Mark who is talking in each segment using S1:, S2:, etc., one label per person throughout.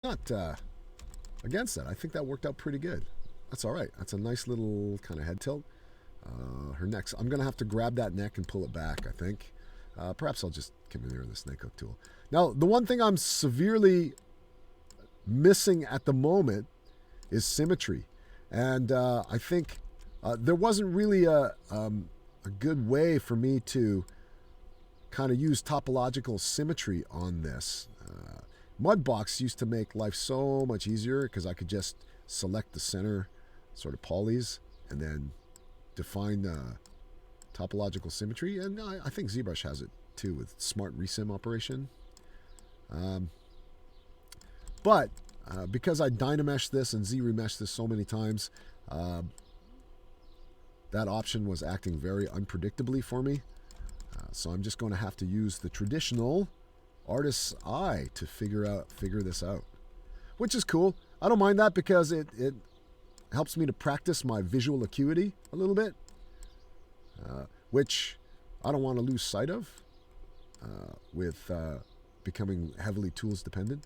S1: not against that. I think that worked out pretty good. That's all right. That's a nice little kind of head tilt. Her neck's. I'm gonna have to grab that neck and pull it back, I think. Perhaps I'll just come in here with the snake hook tool. Now, the one thing I'm severely missing at the moment is symmetry, and I think there wasn't really a good way for me to kind of use topological symmetry on this. Mudbox used to make life so much easier because I could just select the center sort of polys and then define topological symmetry. And I think ZBrush has it too with smart resim operation. But because I Dynamesh this and Z-Remesh this so many times, that option was acting very unpredictably for me. So I'm just going to have to use the traditional artist's eye to figure this out, which is cool. I don't mind that because it helps me to practice my visual acuity a little bit, which I don't want to lose sight of with becoming heavily tools dependent.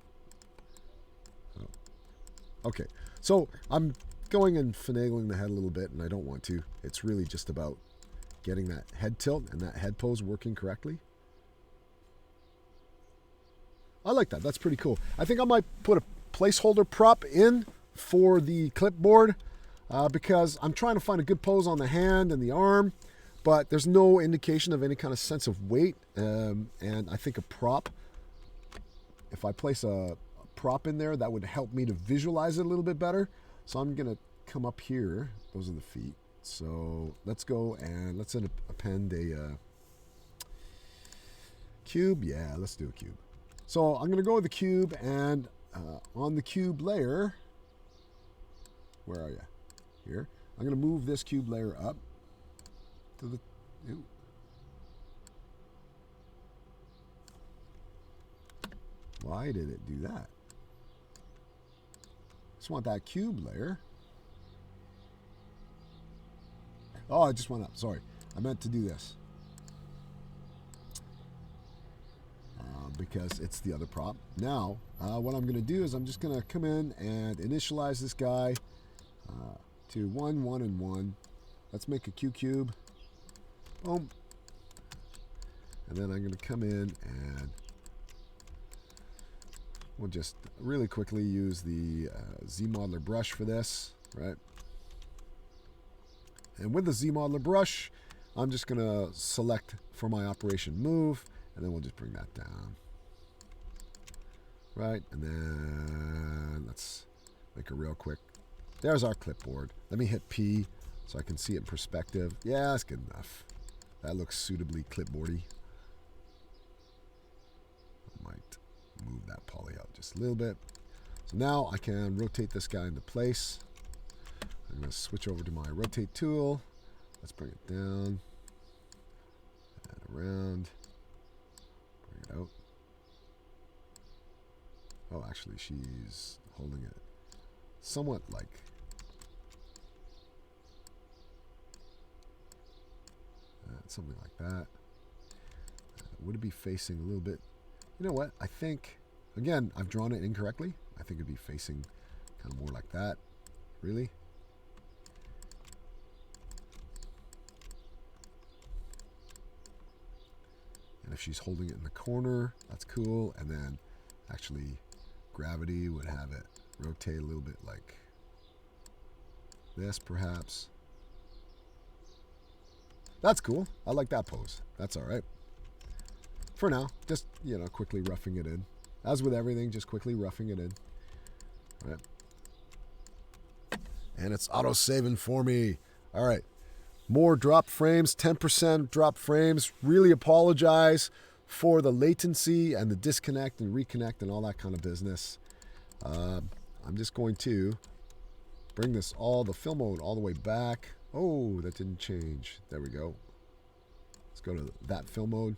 S1: Okay, so I'm going and finagling the head a little bit, and I don't want to. It's really just about getting that head tilt and that head pose working correctly. I like that. That's pretty cool. I think I might put a placeholder prop in for the clipboard because I'm trying to find a good pose on the hand and the arm, but there's no indication of any kind of sense of weight. And I think a prop, if I place a prop in there, that would help me to visualize it a little bit better. So I'm going to come up here. Those are the feet. So let's go and let's append a cube. Yeah, let's do a cube. So I'm going to go with the cube, and on the cube layer, where are you? Here. I'm going to move this cube layer up to the... Ew. Why did it do that? Just want that cube layer. Oh, I just went up. Sorry. I meant to do this. Because it's the other prop. Now, what I'm going to do is I'm just going to come in and initialize this guy to 1, 1, and 1. Let's make a Q cube. Boom. And then I'm going to come in and we'll just really quickly use the Z-Modeler brush for this, right? And with the Z-Modeler brush, I'm just going to select for my operation move, and then we'll just bring that down. Right, and then let's make a real quick. There's our clipboard. Let me hit P so I can see it in perspective. Yeah, that's good enough. That looks suitably clipboardy. I might move that poly out just a little bit. So now I can rotate this guy into place. I'm going to switch over to my rotate tool. Let's bring it down and around. Bring it out. Oh, actually, she's holding it somewhat like... something like that. Would it be facing a little bit? You know what? I think, again, I've drawn it incorrectly. I think it'd be facing kind of more like that. Really? And if she's holding it in the corner, that's cool. And then actually gravity would have it rotate a little bit like this, perhaps. That's cool. I like that pose. That's all right. For now, just, quickly roughing it in. As with everything, just quickly roughing it in. All right. And it's auto-saving for me. All right. More drop frames, 10% drop frames. Really apologize for the latency and the disconnect and reconnect and all that kind of business. I'm just going to bring the fill mode all the way back. Oh, that didn't change. There we go. Let's go to that fill mode.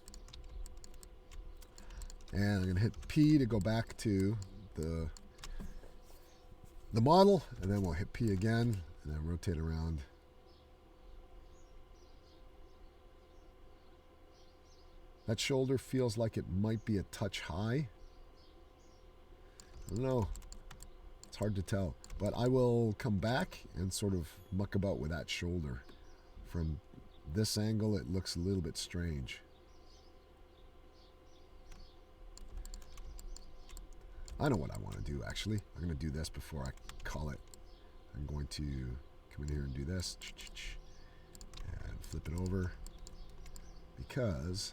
S1: And I'm going to hit P to go back to the model. And then we'll hit P again and then rotate around. That shoulder feels like it might be a touch high. I don't know. It's hard to tell. But I will come back and sort of muck about with that shoulder. From this angle, it looks a little bit strange. I know what I want to do, actually. I'm going to do this before I call it. I'm going to come in here and do this. And flip it over. Because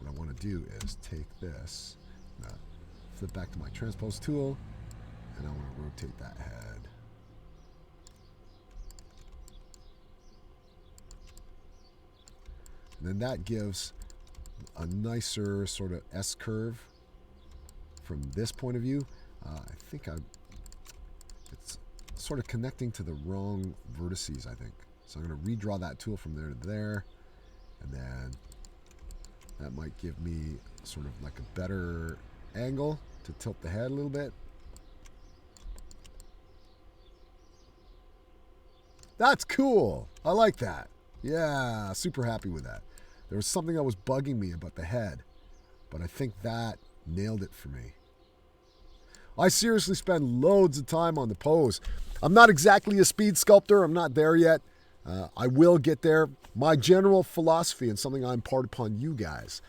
S1: what I want to do is take this, flip back to my transpose tool, and I want to rotate that head. And then that gives a nicer sort of S-curve from this point of view. I think it's sort of connecting to the wrong vertices, I think. So I'm going to redraw that tool from there to there, and then that might give me sort of like a better angle to tilt the head a little bit. That's cool. I like that. Yeah, super happy with that. There was something that was bugging me about the head, but I think that nailed it for me. I seriously spend loads of time on the pose. I'm not exactly a speed sculptor. I'm not there yet. I will get there. My general philosophy, and something I impart upon you guys,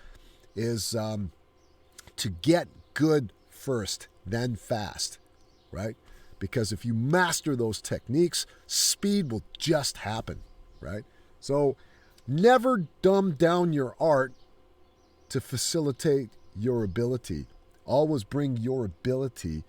S1: is to get good first, then fast, right? Because if you master those techniques, speed will just happen, right? So never dumb down your art to facilitate your ability. Always bring your ability